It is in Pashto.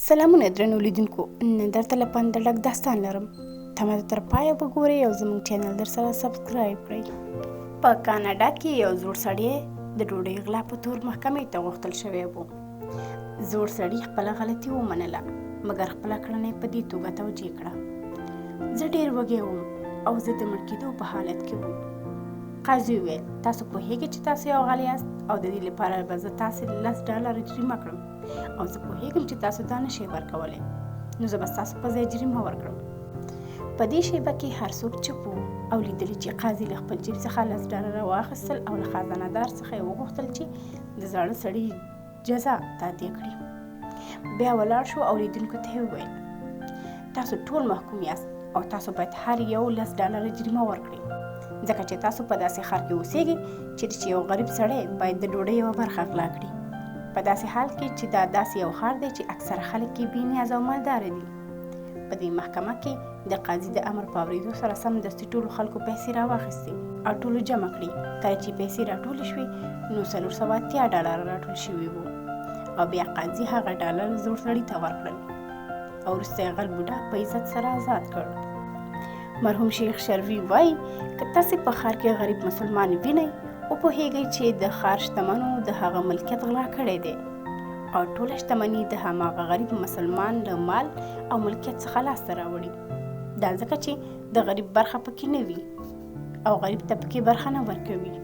سلامونه درنو لیدونکو، نن درته له پنده ډک داستان لرم. تمه تر پایه وګورئ او زموږ چینل در سره سبسکرایب کړئ. په کاناډا کې یو زوړ سړی د ډوډۍ غلا په تور محکمې ته غوښتل شوی و. زوړ سړي خپله غلطي ومنله، مګر خپله کړنه په دې توګه توجیه کړه: زه ډېر وږی وم او زه د مړ کېدو په حالت کې وم. قاضي وویل: تاسو پوهیږئ چې تاسو یو غل یاست او د دې لپاره به زه تاسې $10 جریمه کړم، او زه پوهیږم چې تاسو دا نشئ ورکولی، نو زه به ستاسو په ځای جریمه ورکړم. په دې شیبه کې هر څوک چوپ و او لیدلي چې قاضي له خپل جیب څخه $10 واخیستل او له خزانه دار څخه یې وغوښتل چې د زاړه سړي جزا تادیه کړي. بیا ولاړ شو او لیدونکو ته یې وویل: تاسو ټول محکوم یاست او تاسو باید هر یو $10 جریمه ورکړئ، ځکه چې تاسو په داسې ښار کې اوسیږئ چې یو غریب سړی باید د ډوډۍ یوه برخه غلا کړي، په داسې حال کې چې دا داسې یو ښار دی چې اکثره خلک یې بې نیازه او مالداره دي. په دې محکمه کې د قاضي د امر په اورېدو سره سمدستي ټولو خلکو پیسې راواخیستې او ټولو جمع کړي. کله چې پیسې راټولې شوې نو $480 راټول شوي وو، او بیا قاضي هغه ډالر زوړ سړي ته ورکړل او وروسته یې غل بوډا په عزت سره آزاد کړ. مرحوم شیخ شروي وایي: که تاسې په ښار کې غریب مسلمان وینئ، وپوهیږئ چې د ښار شتمنو د هغه ملکیت غلا کړی دی او ټوله شتمني د هماغه غریب مسلمان له مال او ملکیت څخه لاسته راوړي. دا ځکه چې د غریب برخه پکې نه وي او غریب ته پکې برخه نه ورکوي.